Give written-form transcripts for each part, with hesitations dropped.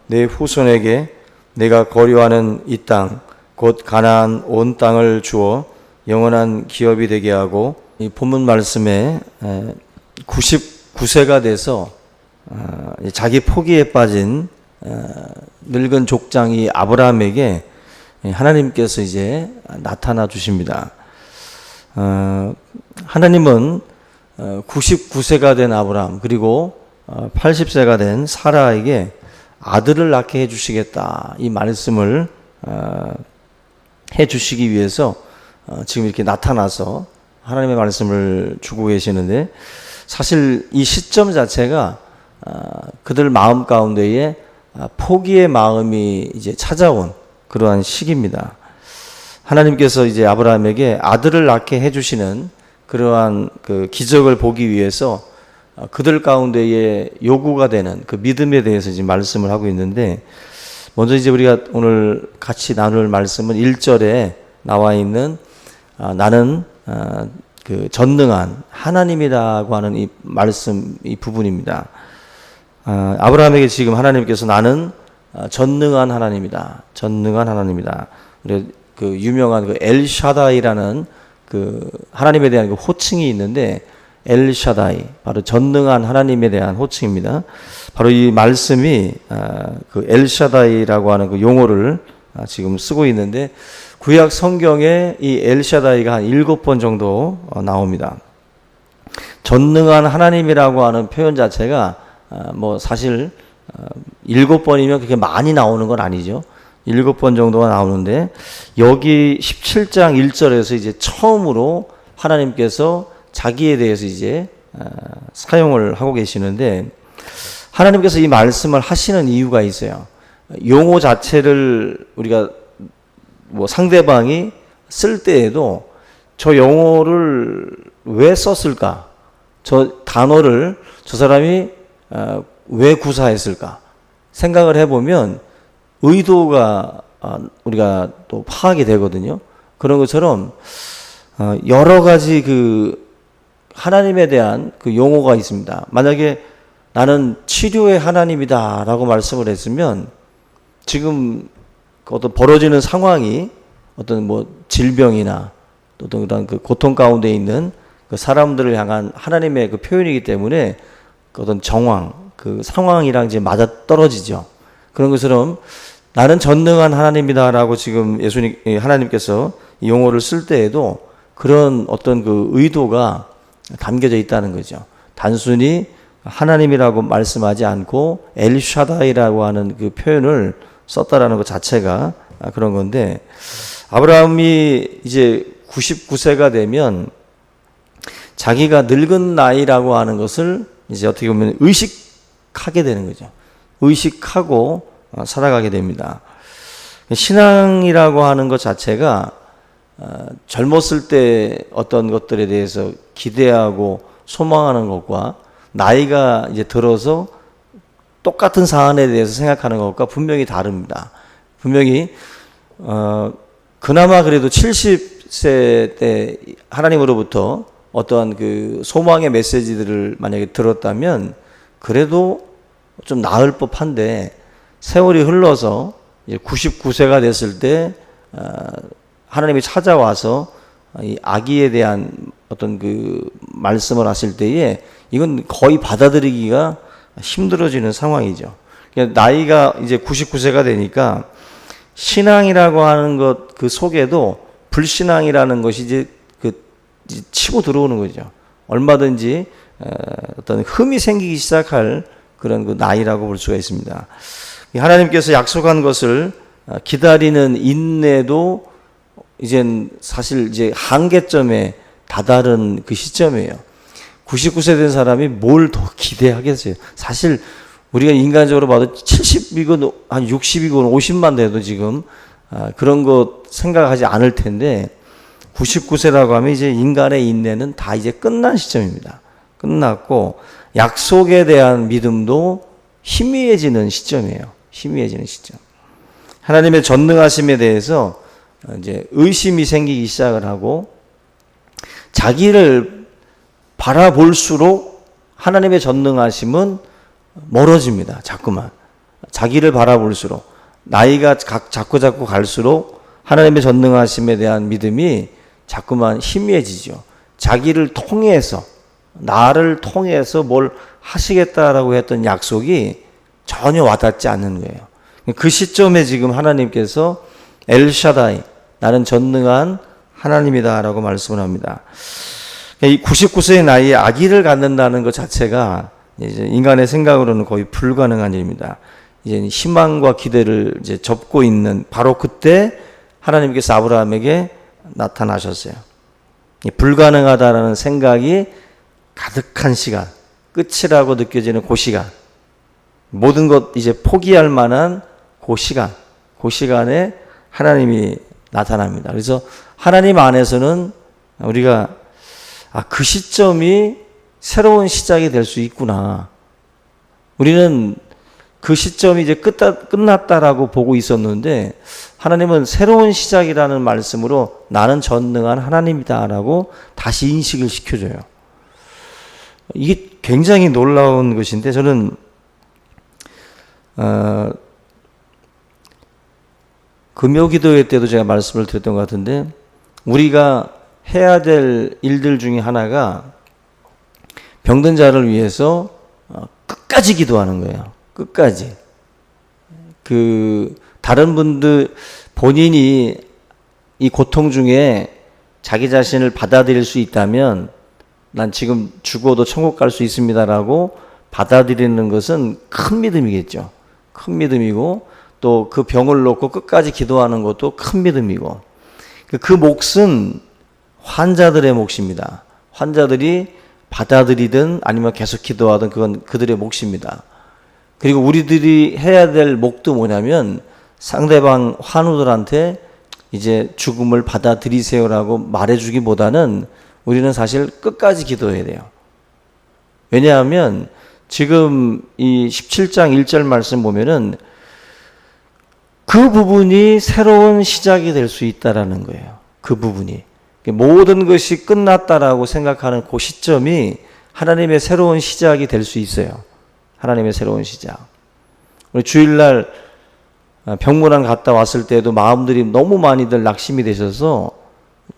내 후손에게 내가 거류하는 이 땅 곧 가나안 온 땅을 주어 영원한 기업이 되게 하고, 이 본문 말씀에 99세가 돼서 자기 포기에 빠진 늙은 족장이 아브라함에게 하나님께서 이제 나타나 주십니다. 하나님은 99세가 된 아브라함 그리고 80세가 된 사라에게 아들을 낳게 해주시겠다, 이 말씀을 해주시기 위해서 지금 이렇게 나타나서 하나님의 말씀을 주고 계시는데, 사실 이 시점 자체가 그들 마음 가운데에 포기의 마음이 이제 찾아온 그러한 시기입니다. 하나님께서 이제 아브라함에게 아들을 낳게 해주시는 그러한 그 기적을 보기 위해서 그들 가운데에 요구가 되는 그 믿음에 대해서 지금 말씀을 하고 있는데, 먼저 이제 우리가 오늘 같이 나눌 말씀은 1절에 나와 있는 나는 그 전능한 하나님이라고 하는 이 말씀, 이 부분입니다. 아브라함에게 지금 하나님께서 나는 전능한 하나님이다, 전능한 하나님이다. 그 유명한 그 엘샤다이라는 그 하나님에 대한 그 호칭이 있는데, 엘샤다이, 바로 전능한 하나님에 대한 호칭입니다. 바로 이 말씀이 그 엘샤다이라고 하는 그 용어를 지금 쓰고 있는데, 구약 성경에 이 엘샤다이가 한 7번 정도 나옵니다. 전능한 하나님이라고 하는 표현 자체가 뭐 사실 7번이면 그렇게 많이 나오는 건 아니죠. 7번 정도가 나오는데, 여기 17장 1절에서 이제 처음으로 하나님께서 자기에 대해서 이제 사용을 하고 계시는데, 하나님께서 이 말씀을 하시는 이유가 있어요. 용어 자체를 우리가 뭐 상대방이 쓸 때에도 저 용어를 왜 썼을까? 저 단어를 저 사람이 왜 구사했을까? 생각을 해보면 의도가 우리가 또 파악이 되거든요. 그런 것처럼 여러 가지 그 하나님에 대한 그 용어가 있습니다. 만약에 나는 치료의 하나님이다 라고 말씀을 했으면, 지금 어떤 벌어지는 상황이 어떤 뭐 질병이나 어떤 그런 그 고통 가운데 있는 그 사람들을 향한 하나님의 그 표현이기 때문에 그 어떤 정황, 그 상황이랑 이제 맞아 떨어지죠. 그런 것처럼 나는 전능한 하나님이다라고 지금 하나님께서 이 용어를 쓸 때에도 그런 어떤 그 의도가 담겨져 있다는 거죠. 단순히 하나님이라고 말씀하지 않고 엘샤다이라고 하는 그 표현을 썼다라는 것 자체가 그런 건데, 아브라함이 이제 99세가 되면 자기가 늙은 나이라고 하는 것을 이제 어떻게 보면 의식하게 되는 거죠. 의식하고 살아가게 됩니다. 신앙이라고 하는 것 자체가 젊었을 때 어떤 것들에 대해서 기대하고 소망하는 것과 나이가 이제 들어서 똑같은 사안에 대해서 생각하는 것과 분명히 다릅니다. 분명히 그나마 그래도 70세 때 하나님으로부터 어떠한 그 소망의 메시지들을 만약에 들었다면 그래도 좀 나을 법한데, 세월이 흘러서 이제 99세가 됐을 때 하나님이 찾아와서 이 아기에 대한 어떤 그 말씀을 하실 때에 이건 거의 받아들이기가 힘들어지는 상황이죠. 나이가 이제 99세가 되니까 신앙이라고 하는 것 그 속에도 불신앙이라는 것이 이제 치고 들어오는 거죠. 얼마든지 어떤 흠이 생기기 시작할 그런 그 나이라고 볼 수가 있습니다. 하나님께서 약속한 것을 기다리는 인내도 이젠 사실 이제 한계점에 다다른 그 시점이에요. 99세 된 사람이 뭘 더 기대하겠어요? 사실 우리가 인간적으로 봐도 70이건 한 60이건 50만 돼도 지금 그런 것 생각하지 않을 텐데, 99세라고 하면 이제 인간의 인내는 다 이제 끝난 시점입니다. 끝났고 약속에 대한 믿음도 희미해지는 시점이에요. 희미해지는 시점. 하나님의 전능하심에 대해서 이제 의심이 생기기 시작을 하고, 자기를 바라볼수록 하나님의 전능하심은 멀어집니다. 자꾸만. 자기를 바라볼수록 나이가 자꾸 갈수록 하나님의 전능하심에 대한 믿음이 자꾸만 희미해지죠. 자기를 통해서, 나를 통해서 뭘 하시겠다라고 했던 약속이 전혀 와닿지 않는 거예요. 그 시점에 지금 하나님께서 엘샤다이, 나는 전능한 하나님이다 라고 말씀을 합니다. 이 99세의 나이에 아기를 갖는다는 것 자체가 이제 인간의 생각으로는 거의 불가능한 일입니다. 이제 희망과 기대를 이제 접고 있는 바로 그때 하나님께서 아브라함에게 나타나셨어요. 불가능하다라는 생각이 가득한 시간, 끝이라고 느껴지는 그 시간, 모든 것 이제 포기할 만한 그 시간에 하나님이 나타납니다. 그래서 하나님 안에서는 우리가 그 시점이 새로운 시작이 될 수 있구나. 우리는 그 시점이 이제 끝났다라고 보고 있었는데 하나님은 새로운 시작이라는 말씀으로 나는 전능한 하나님이다라고 다시 인식을 시켜줘요. 이게 굉장히 놀라운 것인데 저는 금요기도회 때도 제가 말씀을 드렸던 것 같은데 우리가 해야 될 일들 중에 하나가 병든 자를 위해서 끝까지 기도하는 거예요. 끝까지. 다른 분들 본인이 이 고통 중에 자기 자신을 받아들일 수 있다면 난 지금 죽어도 천국 갈 수 있습니다라고 받아들이는 것은 큰 믿음이겠죠. 큰 믿음이고 또 그 병을 놓고 끝까지 기도하는 것도 큰 믿음이고 그 몫은 환자들의 몫입니다. 환자들이 받아들이든 아니면 계속 기도하든 그건 그들의 몫입니다. 그리고 우리들이 해야 될 몫도 뭐냐면 상대방 환우들한테 이제 죽음을 받아들이세요라고 말해주기보다는 우리는 사실 끝까지 기도해야 돼요. 왜냐하면 지금 이 17장 1절 말씀 보면은 그 부분이 새로운 시작이 될 수 있다라는 거예요. 그 부분이. 모든 것이 끝났다라고 생각하는 그 시점이 하나님의 새로운 시작이 될 수 있어요. 하나님의 새로운 시작. 우리 주일날 병문안 갔다 왔을 때도 마음들이 너무 많이들 낙심이 되셔서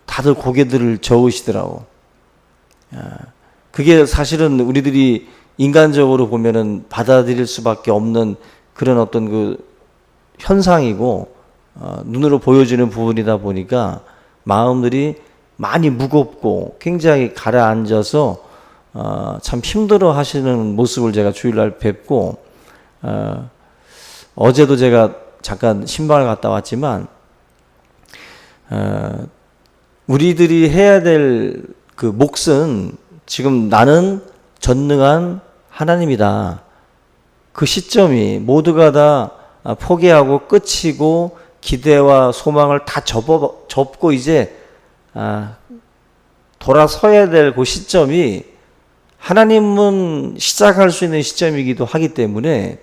다들 고개들을 저으시더라고. 그게 사실은 우리들이 인간적으로 보면은 받아들일 수밖에 없는 그런 어떤 그 현상이고 눈으로 보여지는 부분이다 보니까 마음들이 많이 무겁고 굉장히 가라앉아서 참 힘들어 하시는 모습을 제가 주일날 뵙고 어제도 제가 잠깐 신방을 갔다 왔지만 우리들이 해야 될 그 몫은 지금 나는 전능한 하나님이다. 그 시점이 모두가 다 포기하고 끝이고 기대와 소망을 다 접고 이제 돌아서야 될 그 시점이 하나님은 시작할 수 있는 시점이기도 하기 때문에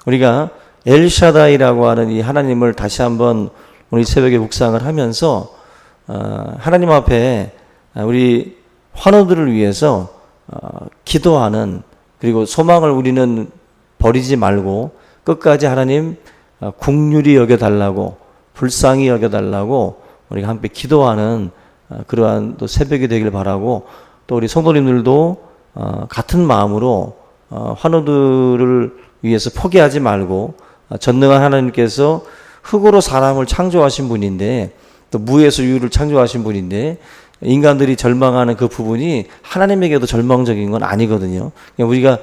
우리가 엘샤다이라고 하는 이 하나님을 다시 한번 우리 새벽에 묵상을 하면서 하나님 앞에 우리 환우들을 위해서 기도하는 그리고 소망을 우리는 버리지 말고 끝까지 하나님 긍휼히 여겨달라고 불쌍히 여겨달라고 우리가 함께 기도하는 그러한 또 새벽이 되길 바라고 또 우리 성도님들도 같은 마음으로 환우들을 위해서 포기하지 말고 전능한 하나님께서 흑으로 사람을 창조하신 분인데 또 무에서 유를 창조하신 분인데 인간들이 절망하는 그 부분이 하나님에게도 절망적인 건 아니거든요. 우리가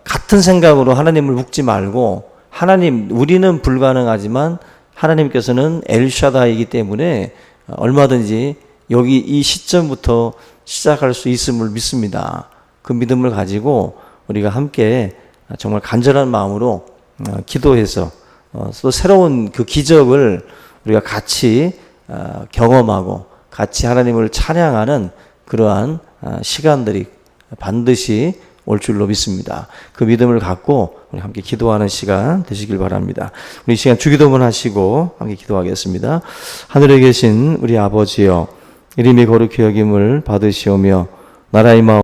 같은 생각으로 하나님을 묵지 말고 하나님 우리는 불가능하지만 하나님께서는 엘샤다이기 때문에 얼마든지 여기 이 시점부터 시작할 수 있음을 믿습니다. 그 믿음을 가지고 우리가 함께 정말 간절한 마음으로 기도해서 또 새로운 그 기적을 우리가 같이 경험하고 같이 하나님을 찬양하는 그러한 시간들이 반드시 올 줄로 믿습니다. 그 믿음을 갖고 우리 함께 기도하는 시간 되시길 바랍니다. 우리 이 시간 주기도문 하시고 함께 기도하겠습니다. 하늘에 계신 우리 아버지여 이름이 거룩히 여김을 받으시오며 나라의 마음